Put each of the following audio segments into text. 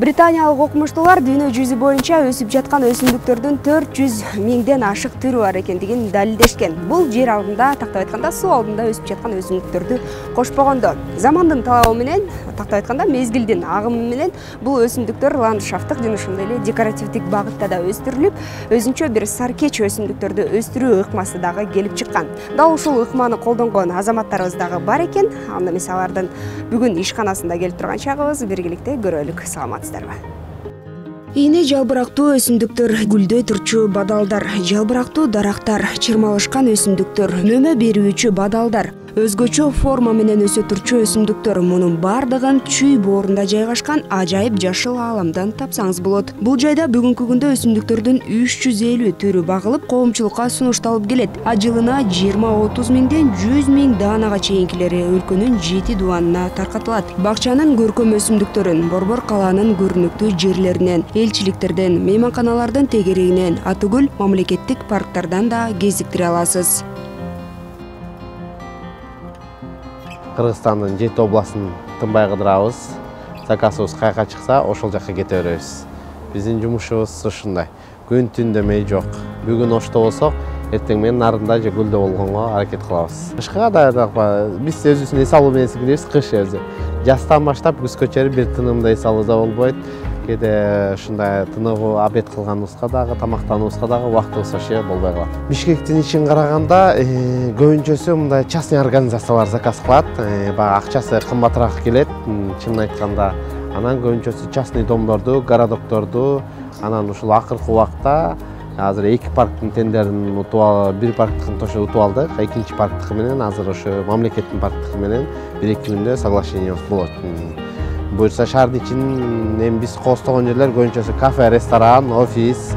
Британиялык окумуштуулар дүйнө жүзү боюнча өсүп жаткан өсүмдүктөрдүн 400 миңден ашык түрү бар экендигин далилдешкен. Бул жер алдында, тактап айтканда, суу алдында өсүп жаткан өсүмдүктөрдү кошпогондо. Замандын талабы менен, тактап айтканда, мезгилдин агымы менен бул өсүмдүктөр ландшафттык жана ошондой эле декоративдик багытта да өстүрүлүп, өзүнчө бир саркеч өсүмдүктөрдү өстүрүү ыкмасы дагы келип чыккан. Дал ушул ыкманы колдонгон азаматтарыбыз дагы бар экен. Анда эмес алардын бүгүн ишканасында келип турган чагыбыз, биргеликте көрөлүк. Саламатсыздарбы? Ийне жалбырактуу өсүмдүктөр, гүлдөй турчу бадалдар, жалбырактуу дарактар, чырмалышкан өсүмдүктөр, мөмө берүүчү бадалдар, өзгөчө форма менен өсө турчу өсүмдүктөр, мунун бардыгын чүй боорунда жайгашкан ажайып жашыл ааламдан тапсаңыз болот. Бул жайда бүгүнкү күндө өсүмдүктөрдүн 350 түрү багылып, коомчулукка сунушталып келет. Жылына 20-30 миңден 100 миң даанага чейинкилери өлкөнүн 7 дубанына таркатылат. Бакчанын көркөм өсүмдүктөрүн Борбор калаанын көрүнүктүү жерлеринен, элчиликтерден, мейманканалардын тегерегинен, Атыгүл мамлекеттик парктардан да кезиктире аласыз. Кыргызстандын 7 областын тынбай кыдырабыз. Заказыбыз кайка чыкса, ошол жакка кете беребиз. Биздин жумушубуз ушундай. Күн түн демей жок. Бүгүн Ошто болсок, эртең менен Нарында же Гүлдө болгонго аракет кылабыз. Кышка да биз өзүбүздүн эс алуу менен киребиз, кыш өзү. Жастан баштап күзгө чейин бир тынымда эс алууда болбойт. Кээде ушундай тыныгуу абед кылганыбызга дагы, тамактануубузга дагы убактыбыз вообще болбой калат. Бишкектин ишин караганда көбүнчөсү мындай частный организациялар заказ кылат. Баягы акчасы кымбатыраак келет, чынын айтканда. Анан көбүнчөсү частный домдорду, городокторду, анан ушул акыркы убакта азыр 2 парктын тендерин утуп алып, бир парктыкын тошу утуп алдык, экинчи парктыкы менен азыр ошо мамлекеттин парктыкы менен 1-2 күндө соглашениябыз болот. Буюрса шаардын ичин эми биз коостогон жерлер көбүнчөсү кафе, ресторан, офис,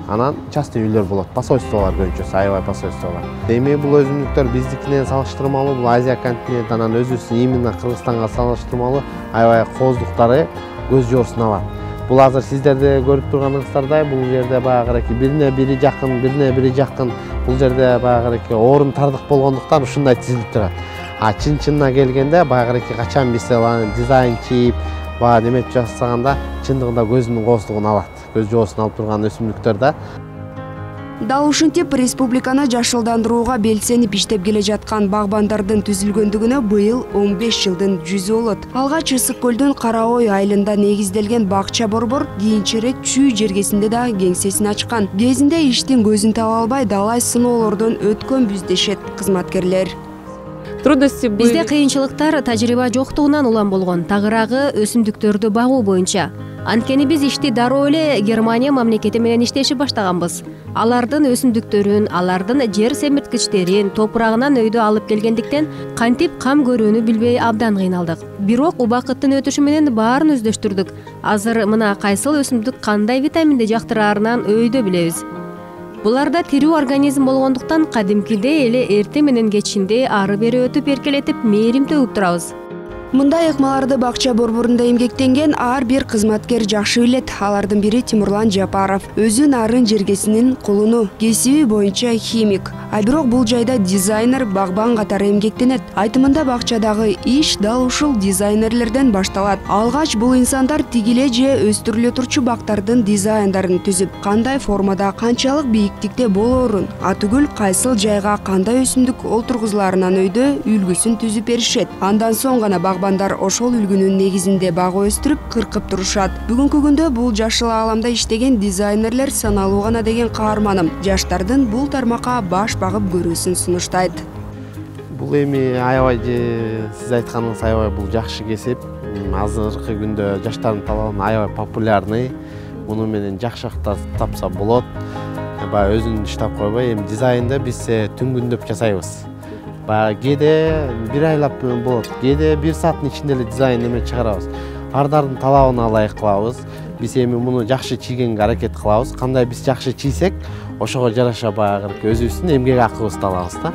анан частный үйлөр болот, посольстволор көбүнчөсү, аябай посольстволор. Эми бул өсүмдүктөр биздикинен салыштырмалуу, бул Азия континент, анан өзүбүздүн именно Кыргызстанга салыштырмалуу аябай кооздуктары көз жоосун алат. Бул азыр сиздерде көрүп турганыңыздардай, бул жерде баягы бирине бири жакын, бул жерде баягы орун тардык болгондуктан ушундай тизилип турат. Чын-чынына келгенде баягы качан биз дизайн чийип, баягы неметип жасаганда чындыгында көздүн кооздугун алат. Көз жоосун алып турган өсүмдүктөр да. Дал ушинтип республиканы жашылдандырууга белсенип иштеп келе жаткан багбандардын түзүлгөндүгүнө быйыл 15 жылдын жүзү болот. Алгач Ысык көлдүн Кара Ой айылында негизделген бакча Борбор кийинчерээк Чүй жергесинде да кеңсесин ачкан. Кезинде иштин көзүн таба албай далай сыноолордон өткөнбүз дешет кызматкерлер. Бизде кыйынчылыктар тажрыйба жоктугунан улам болгон. Тагыраагы өсүмдүктөрдү багуу боюнча. Анткени биз ишти дароо эле Германия мамлекети менен иштеши баштаганбыз. Алардын өсүмдүктөрүн, алардын жер семирткичтерин топурагынан өйдө алып келгендиктен кантип кам көрүүнү билбей абдан кыйналдык. Бирок убакыттын өтүшү менен баарын өздөштүрдүк. Азыр мына кайсыл өсүмдүк кандай витаминди жактыраарынан өйдө билебиз. Буларда тирүү организм болгондуктан кадимкидей эле эртең менен кечинде ары бери өтүп эркелетип мээрим төгүп турабыз. Мындай ыкмаларды бакча Борборунда эмгектенген ар бир кызматкер жакшы билет. Алардын бири Тимурлан Жапаров, өзү нарын жергесинин кулуну, кесиби боюнча химик. Бирок бул жайда дизайнер, багбан катары эмгектенет. Айтымында бакчадагы иш дал ушул дизайнерлерден башталат. Алгач бул инсандар тигиле же өстүрүлө турчу бактардын дизайндарын түзүп, кандай формада, канчалык бийиктикте болоорун, Атыгүл кайсыл жайга кандай өсүмдүк олтургузуларынан өйдө үлгүсүн түзүп беришет. Андан соң гана багбандар ошол үлгүнүн негизинде бак өстүрүп, кыркып турушат. Бүгүнкү күндө бул жашыл ааламда иштеген дизайнерлер саналуу гана деген каарманым жаштардын бул тармакка баш багып көрүүсүн сунуштайт. Бул эми аябай сиз айтканыңыз аябай бул жакшы кесип. Азыркы күндө жаштардын талабына аябай популярный. Муну менен жакшы тапса болот. Баягы өзүн иштеп койбой, эми дизайнды биз түнгүндөп жасайбыз. Кээде бир айлап болот, кээде 1 сааттын ичинде эле дизайн эме чыгарабыз. Ардардын талабына ылайык кылабыз. Биз эми муну жакшы чийгенге аракет кылабыз. Кандай биз жакшы чийсек, ошого жараша баягы өзүбүздүн эмгек акыбызды алабыз да.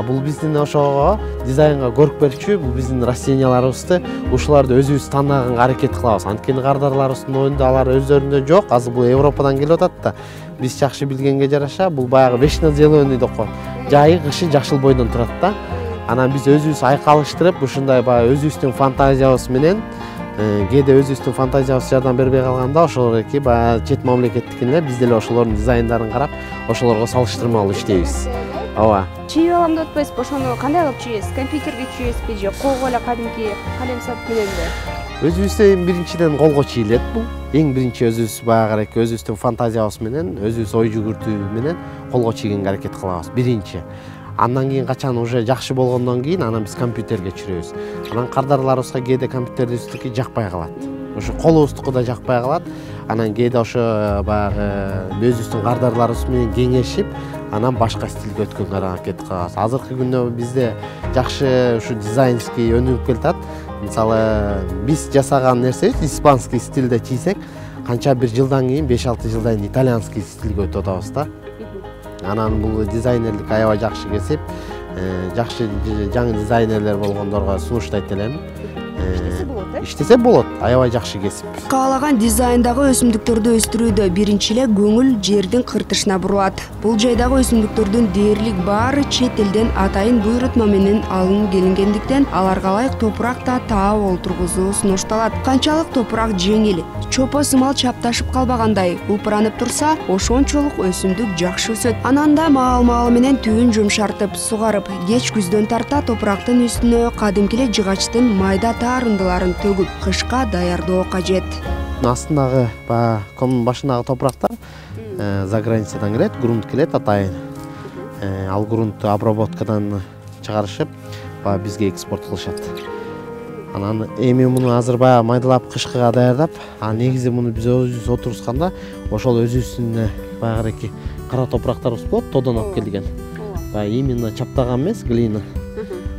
Бул биздин ошого дизайнга көрүп берчү, бул биздин растенияларыбызды, ушуларды өзүбүз тандаганга аракет кылабыз. Анткени кардарларыбыздын оюнда алар өздөрүндө жок. Азыр бул Европадан келип атат да. Биз жакшы билгенге жараша, бул баягы вечно зеленый деп коет. Жайы кышы жашыл бойдон турат да. Анан биз өзүбүз айкалыштырып, ушундай баягы өзүбүздүн фантазиябыз менен кээде өзүбүздүн фантазиябыз жардам бербей калганда ошолор эки баягы чет мамлекеттикине биз деле ошолордун дизайндарын карап ошолорго салыштырмалуу иштейбиз. Ооба. Чийип алам деп атпайсызбы? Ошону кандай кылып чийесиз? Компьютерге чийесизби же колго эле кадимки калем сап мененби? Өзүбүздө биринчиден колго чийилет бул. Эң биринчи өзүбүз баягы өзүбүздүн фантазиябыз менен, өзүбүз ой жүгүртүү менен колго чийгенге аракет кылабыз. Биринчи. Андан кийин качан уже жакшы болгондон кийин анан биз компьютерге чүрөбүз. Анан кардарларыбызга кээде компьютерибиздики жакпай калат. Ошо колубуздуку да жакпай калат. Анан кээде ошо баягы өзүбүздүн кардарларыбыз менен кеңешип, анан башка стилге өткөнгө аракет кылабыз. Азыркы күндө бизде жакшы ушу дизайнский өнүгүп келатат. Мисалы, биз жасаган нерсебиз испанский стилде чийсек, канча бир жылдан кийин 5-6 жылдан кийин итальянский стилге өтүп атабыз да. Анан бул дизайнерлик аябай жакшы кесип, жакшы жаңы дизайнерлер болгондорго сунуштайт элем. Иштесе болот, аябай жакшы кесип. Каалаган дизайндагы өсүмдүктөрдү өстүрүүдө биринчи эле көңүл жердин кыртышына бурулат. Бул жайдагы өсүмдүктөрдүн дээрлик баары чет элден атайын буйрутма менен алынып келингендиктен аларга ылайык топурак да таап олтургузуу сунушталат. Канчалык топурак жеңил, чопо сымал чапташып калбагандай упуранып турса, ошончолук өсүмдүк жакшы өсөт. Анан да маал менен түбүн жумшартып, сугарып, кеч күздөн тарта топурактын үстүнө кадимки эле жыгачтын майда таарындыларын төгүп, кышка даярдоо кажет. Астындагы комдун башындагы топурактар заграницадан келет, грунт келет атайын. Ал грунтту обработкадан чыгарышып, бизге экспорт кылышат. Анан эми муну азыр баягы майдалап кышкыга даярдап, негизи муну биз өзүбүз отурусканда ошол өзүбүздүн баягы кара топурактарыбыз болот, тодон алып келген. Именно чаптаган эмес, глина.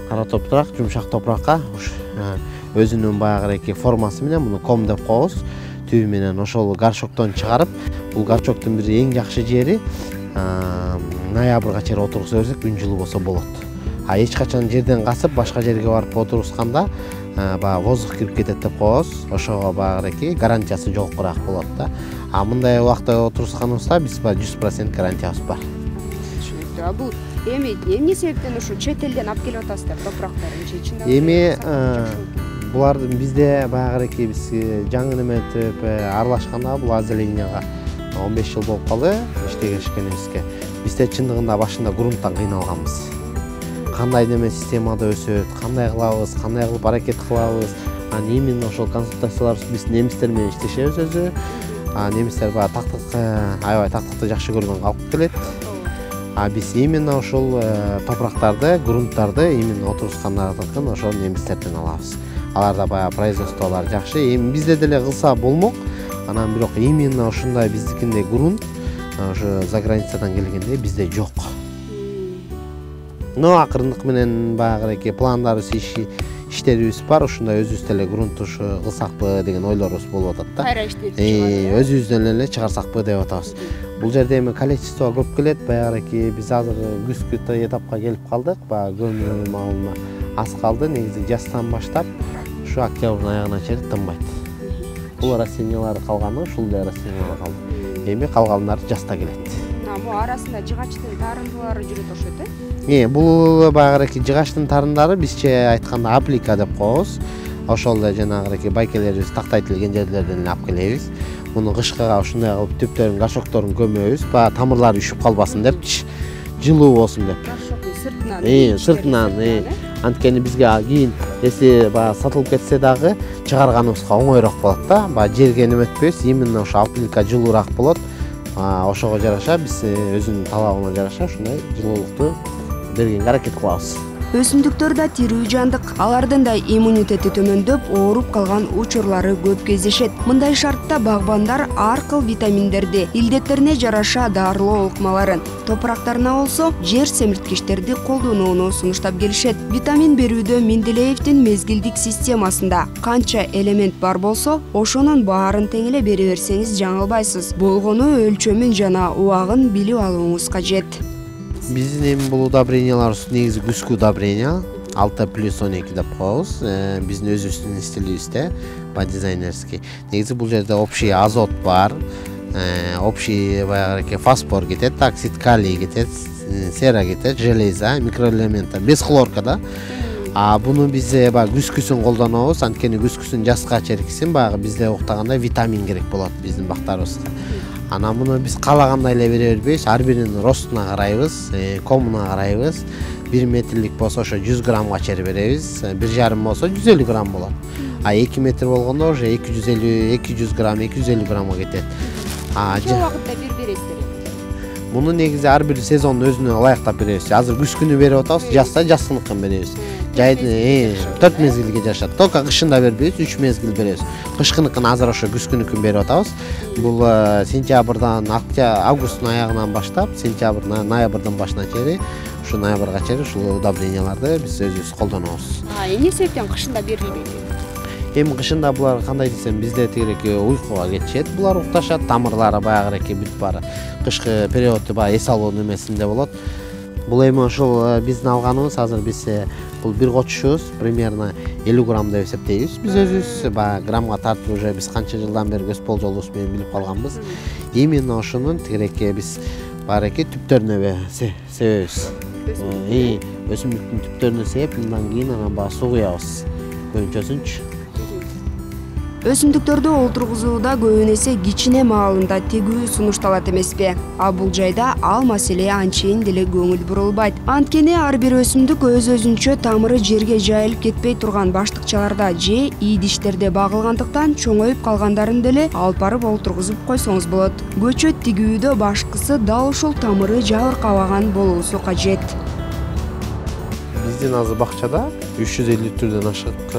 Кара топурак, жумшак топуракка өзүнүн баягы формасы менен муну ком деп коебуз. Түбү менен ошол горшоктон чыгарып, бул горшоктун бир эң жакшы жери ноябрга чейин отургуза берсек, күн жылуу болсо болот. Эч качан жерден касып башка жерге барып отурусканда воздух кирип кетет деп коебуз. Ошого баягы гарантиясы жогоркураак болот да. Мындай убакта отурусканыбызда биз 100% гарантиябыз бар. Түшүнүктүү. Бул эми эмне себептен ушу чет элден алып келип атасыздар топурактарын же чындап? Эми булардын бизде баягы биз жаңы неметип аралашканда бул озеленияга 15 жыл болуп калды иштегенибизге. Бизде чындыгында башында грунттан кыйналганбыз. Кандай неме системада өсөт, кандай кылабыз, кандай кылып аракет кылабыз. Именно ошол консультацияларыбыз биз немистер менен иштешебиз өзү. Немистер аябай тактыкты жакшы көргөн калып келет. Биз именно ошол топурактарды, грунттарды именно отурускандардыкын ошол немистерден алабыз. Аларда баягы производстволор жакшы. Эми бизде деле кылса болмок. Анан бирок именно ошондой биздикиндей грунт ошо заграницадан келгенде бизде жок. Но акырындык менен баягы пландарыбыз, иштерибиз бар. Ушундай өзүбүз деле грунт кылсакпы деген ойлорубуз болуп атат да. Кайра иштетип өзүбүздөн эле чыгарсакпы деп атабыз. Бул жерде эми количество көп келет. Баягы биз азыр күзгү этапка келип калдык. Көмүр малына аз калды. Негизи жаздан баштап ушу октябрдын аягына чейин тынбайт. Бул растениялар калганы, ушундай растениялар калды. Эми калгандары жазда келет. Бул арасында жыгачтын тарындылары жүрөт ошот Бул баягы жыгачтын тарындары бизче айтканда аплика деп коебуз. Ошол эле жанагы байкелерибиз тактайтылген жерлерден эле алып келебиз. Муну кышкыга ушундай кылып түптөрүн, горшокторун көмөбүз. Тамырлары үшүп калбасын деп, жылуу болсун деп. Сыртынан. Анткени бизге кийин эси сатылып кетсе дагы чыгарганыбызга оңойрок болот да. Жерге неметпейбиз, именно ошо аплика жылуураак болот. Ошого жараша биз өзүнүн талабына жараша ушундай жылуулукту бергенге аракет кылабыз. Өсүмдүктөр да тирүү жандык. Алардын да иммунитети төмөндөп, ооруп калган учурлары көп кездешет. Мындай шартта багбандар ар кыл витаминдерди, илдеттерине жараша дарылоо укмаларын, топурактарына болсо жер семирткичтерди колдонууну сунуштап келишет. Витамин берүүдө Менделеевдин мезгилдик системасында канча элемент бар болсо, ошонун баарын тең эле бере берсеңиз жаңылбайсыз. Болгону өлчөмүн жана убагын билип алууңуз кажет. Биздин эми бул удобренияларыбыз негизи күзгү удобрения 6+12 деп коебуз. Биздин өзүбүздүн стилибизде, дизайнерский. Негизи бул жерде общий азот бар, общий баягы фосфор кетет, оксид калий кетет, сера кетет, железо, микроэлементтер, без хлорка да. Буну биз баягы күзгүсүн колдонобуз. Анткени күзгүсүн жазга чейин баягы бизде уктагандай витамин керек болот биздин бактарыбызга. Анан муну биз каалагандай эле бере бербейбиз. Ар биринин ростуна карайбыз, комуна карайбыз. 1 метрлик болсо ошо 100 граммга чейин беребиз. 1,5 болсо 150 грамм болот. 2 метр болгондо уже 200 грамм, 250 граммга кетет. Канча убакытта бир бересиздер? Муну негизи ар бир сезон өзүнө ылайыктап беребиз. Азыр күз күнү берип атабыз, жазда жазгыныкын беребиз. Жайды 4 мезгилге жашат. Только кышында бербейбиз, 3 мезгил беребиз. Кышкыныкын азыр ошо күз күнүкүн берип атабыз. Бул сентябрдан, августтун аягынан баштап, сентябрдан, ноябрдын башына чейин, ушу ноябрга чейин ушул удобренияларды биз өзүбүз колдонобуз. Эмне себептен кышында берилбейт? Эми кышында булар кандай десем, бизде тегереки уйкуга кетишет, булар укташат, тамырлары баягыреки бүт баары кышкы периодду баягы эс алуу немесинде болот. Бул эми ошол биздин алганыбыз азыр биз бул бир кочушубуз примерно 50 грамм деп эсептейбиз. Биз өзүбүз баягы граммга тартып уже биз канча жылдан бери өз болжолубуз менен билип калганбыз. Именно ошонун тегереки биз баарыки түптөрүнө себебиз. Өсүмдүктүн түптөрүнө сеп, андан кийин анан баягы суу куябыз. Көбүнчөсүнчү. Өсүмдүктөрдү олтургузууда көбүн эсе кичине маалында тегүү сунушталат эмеспи? Бул жайда ал маселе анчейин деле көңүл бурулбайт. Анткени ар бир өсүмдүк өз-өзүнчө тамыры жерге жайылып кетпей турган баштыкчаларда же ийдиштерде багылгандыктан чоңоюп калгандарын деле алып барып олтургузуп койсоңуз болот. Көчөт тигүүдө башкысы дал ушул тамыры жабыркабаган болуусу кажет. Биздин азыр бакчада 350 түрдөн ашык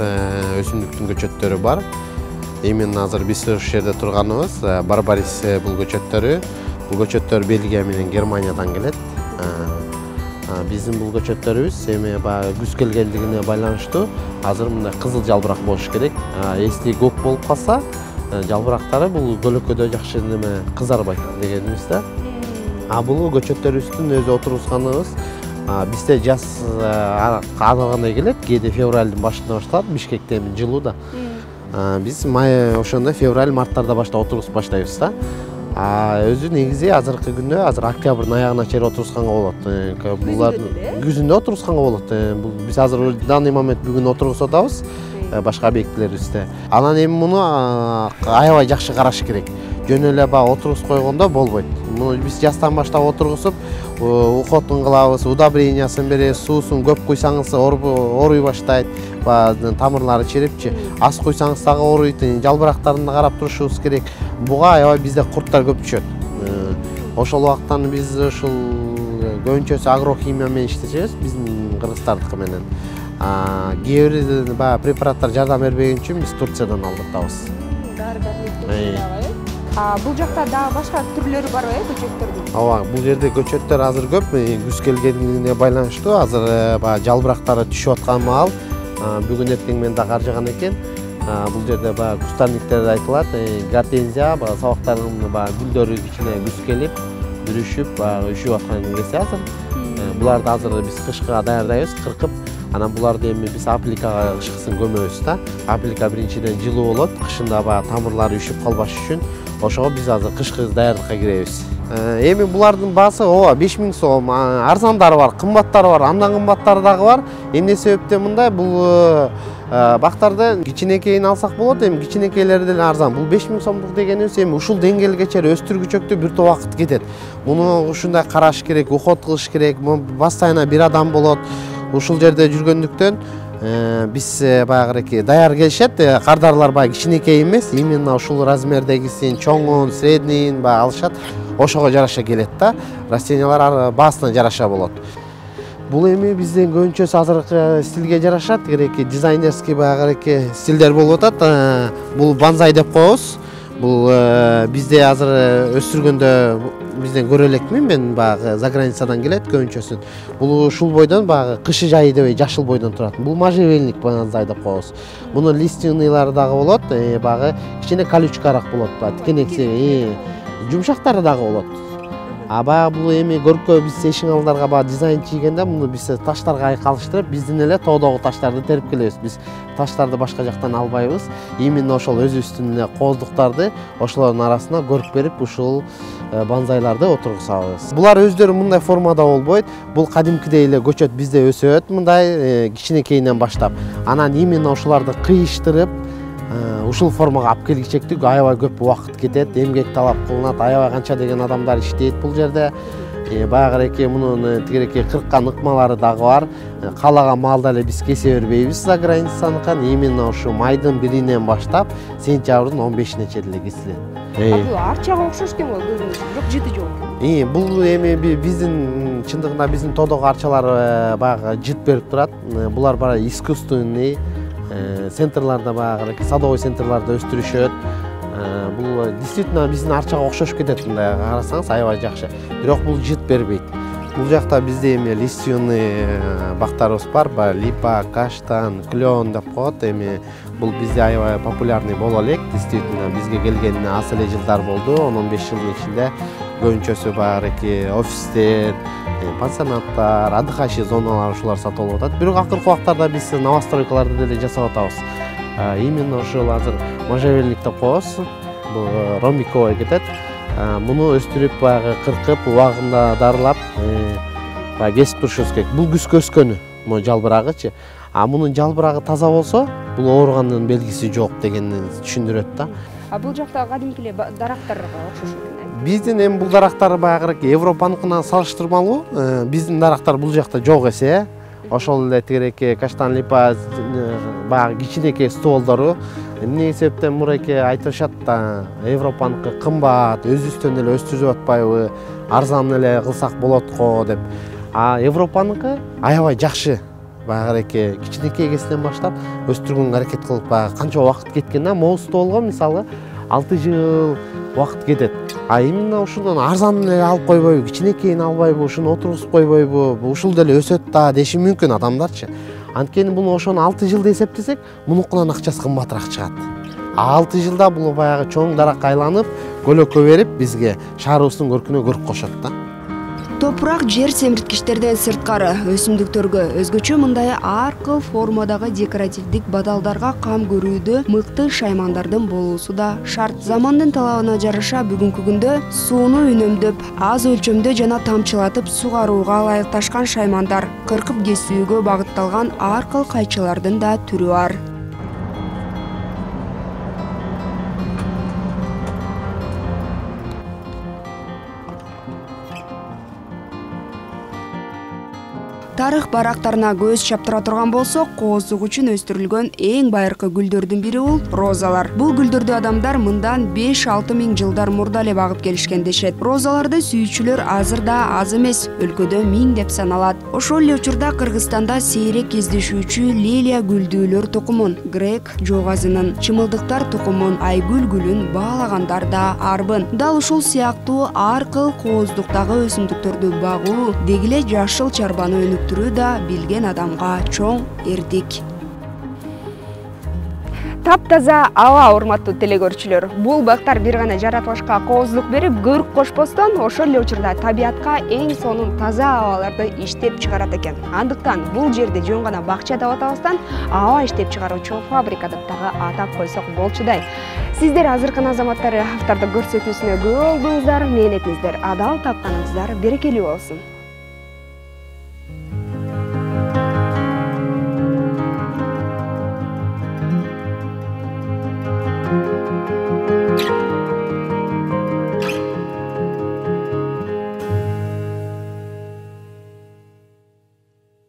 өсүмдүктүн көчөттөрү бар. Именно азыр биз ушул жерде турганыбыз Барбарис бул көчөттөрү. Бул көчөттөр Бельгия менен Германиядан келет. Биздин бул көчөттөрүбүз эми баягы күз келгендигине байланыштуу азыр мындай кызыл жалбырак болуш керек. Если көк болуп калса, жалбырактары бул көлөкөдө жакшы неме кызарбайт дегенибиз да. Бул көчөттөрүбүздүн өзү отургузганыбыз бизде жаз кандай келет, кээде февралдын башында башталат, Бишкекте эми жылуу да. Биз май ошондо февраль, марттарда баштап отургузуп баштайбыз да. Өзү негизи азыркы күндө азыр октябрдын аягына чейин отургузганга болот. Булар күзүндө отургузганга болот. Биз азыр данный момент бүгүн отургузуп атабыз башка объектилерибизде. Анан эми муну аябай жакшы караш керек. Жөн эле баягы отургузуп койгондо болбойт. Муну биз жаздан баштап отургузуп, ухотун кылабыз, удобрениясын беребиз, суусун көп куйсаңыз оруй баштайт, тамырлары чирипчи. Аз куйсаңыз дагы оруйт, жалбырактарын карап турушубуз керек. Буга аябай бизде курттар көп түшөт. Ошол убактан биз ушул көбүнчөсү агрохимия менен иштешебиз, биздин кыргыздардыкы менен. Кээ бир баягы препараттар жардам бербеген үчүн биз Турциядан алдыртабыз. Бул жакта дагы башка түрлөрү барбы көчөттөрдүн? Ооба, бул жерде көчөттөр азыр көп, күз келгенине байланыштуу. Азыр баягы жалбырактары түшүп аткан маал. Бүгүн эртең менен да кар жааган экен. Бул жерде баягы кустарниктер айтылат. Гортензия, баягы сабактарынын баягы гүлдөрү кичине күз келип, бүрүшүп, баягы үшүп аткан кезде азыр. Буларды азыр биз кышка даярдайбыз, кыркып. Анан буларды эми биз апликага кышкысын көмөбүз да. Аплика биринчиден жылуу болот, кышында баягы тамырлары үшүп калбаш үчүн. Ошого биз азыр кышкы даярдыкка киребиз. Эми булардын баасы 5000 сом, арзандары бар, кымбаттары бар, андан кымбаттары дагы бар. Эмне себептен мындай, бул бактарды кичинекейин алсак болот, эми кичинекейлери деле арзан. Бул 5000 сомдук дегенибиз эми ушул деңгээлге чейин өстүргүчөктө бир топ убакыт кетет. Муну ушундай караш керек, уход кылыш керек, постоянно бир адам болот. Ушул жерде жүргөндүктөн биз баягыреки даяр келишет, кардарлар баягы кичинекей эмес, именно ушул размердегисин, чоңун, среднийин баягы алышат. Ошого жараша келет да. Растениялар баасына жараша болот. Бул эми бизден көбүнчөсү азыркы стилге жарашат, тигереки дизайнерский баягыреки стилдер болуп атат. Бул бонзай деп коебуз. Бул бизде азыр өстүргөндө бизден көрө элекмин, мен баягы за границадан келет көбүнчөсүн. Бул ушул бойдон баягы кышы жайы дебей жашыл бойдон турат. Бул можжевельник бонзай деп коебуз. Мунун лиственныйлары дагы болот, баягы кичине колючкараак болот, тикенекси, жумшактары дагы болот. Баягы бул эми көркө биз эшик алдарга баягы дизайн чийгенде муну биз таштарга айкалыштырып, биздин эле тоодогу таштарды терип келебиз. Биз таштарды башка жактан албайбыз. Именно ошол өзүбүздүн эле кооздуктарды ошолордун арасына көрк берип, ушул банзайларды отургузабыз. Булар өздөрү мындай формада болбойт. Бул кадимкидей эле көчөт бизде өсөт, мындай кичинекейинен баштап. Анан именно ошолорду кыйыштырып, ушул формага алып келгичектик аябай көп убакыт кетет, эмгек талап кылынат, аябай канча деген адамдар иштейт бул жерде. Баягыреки мунун тигиреки кырккан ыкмалары дагы бар. Каалаган маалда эле биз кесе бербейбиз за границаныкын. Именно ушу майдын 1-инен баштап сентябрдын 15-ине чейин эле кесилет. Бул арчага окшош экен го, бирок жыты жок. Бул эми биздин чындыгында биздин тоодогу арчалар баягы жыт берип турат. Булар баягы искусственный центрларда баягы садовый центрларда өстүрүшөт. Бул действительно биздин арчага окшош кетет, мындай карасаңыз аябай жакшы. Бирок бул жыт бербейт. Бул жакта бизде эми лиственный бактарыбыз бар, липа, каштан, клен деп коет. Эми бул бизде аябай популярный боло элек. Действительно бизге келгенине аз эле жылдар болду. 10-15 жылдын ичинде көбүнчөсү баягы офистер, пансионаттар, отдыхающий зоналар ушулар сатылып атат. Бирок акыркы убактарда биз новостройкаларды деле жасап атабыз. Именно ошол азыр можжевельник деп коебуз. Бул ромиковый кетет. Муну өстүрүп баягы кыркып, убагында дарылап, кесип турушубуз керек. Бул күзгө өскөнү, могу жалбырагычы. Мунун жалбырагы таза болсо, бул ооругандын белгиси жок дегенди түшүндүрөт да. Бул жакта кадимки эле дарактарга окшош экен. Биздин эми бул дарактар баягы Европаныкына салыштырмалуу. Биздин дарактар бул жакта жок эсе. Ошол эле тигиреки каштан липа баягы кичинекей стволдору. Эмне себептен муреке айтышат да, Европаныкы кымбат, өзүбүздөн эле өстүрүп атпайбы, арзан эле кылсак болот го деп. Европаныкы аябай жакшы. Баягы кичинекей кесинен баштап өстүргөнгө аракет кылып, баягы канча убакыт кеткен да, могу стволго мисалы 6 жыл убакыт кетет. Именно ушундан арзан эле алып койбойбу, кичинекейин албайбы, ушуну отургузуп койбойбу, ушул деле өсөт да деши мүмкүн адамдарчы. Анткени буну ошону 6 жылда эсептесек, мунукунан акчасы кымбатыраак чыгат. 6 жылда бул баягы чоң даракка айланып, көлөккө берип бизге шаарыбыздын көркүнө көрк кошот да. Топурак жер семирткичтерден сырткары өсүмдүктөргө өзгөчө мындай ар кыл формадагы декоративдик бадалдарга кам көрүүдө мыкты шаймандардын болуусу да шарт. Замандын талабына жараша бүгүнкү күндө сууну үнөмдөп, аз өлчөмдө жана тамчылатып сугарууга ылайыкташкан шаймандар, кыркып кесүүгө багытталган ар кыл кайчылардын да түрү бар. Тарых барактарына көз чаптыра турган болсок, кооздук үчүн өстүрүлгөн эң байыркы гүлдөрдүн бири бул розалар. Бул гүлдөрдү адамдар мындан 5-6 миң жылдар мурда эле багып келишкен дешет. Розаларды сүйүүчүлөр азыр да аз эмес, өлкөдө 1000 деп саналат. Ошол эле учурда Кыргызстанда сейрек кездешүүчү лилия гүлдүүлөр тукумун, грек жоогазынын, чымылдыктар тукумун, айгүл гүлүн баалагандар да арбын. Дал ушул сыяктуу ар кыл кооздуктагы өсүмдүктөрдү багуу, дегиле жашыл чарбаны өнүктүрүү да билген адамга чоң эрдик. Таптаза аба, урматтуу телекөрүүчүлөр. Бул бактар бир гана жаратылышка кооздук берип, көрк кошпостон, ошол эле учурда табиятка эң сонун таза абаларды иштеп чыгарат экен. Андыктан бул жерди жөн гана бакча деп атабастан, аба иштеп чыгаруучу фабрика деп дагы атап койсок болчудай. Сиздер азыркы азаматтары автордук көрсөтүүсүнө күбө болдуңуздар, мээнетиңиздер адал тапканыңыздар берекелүү болсун.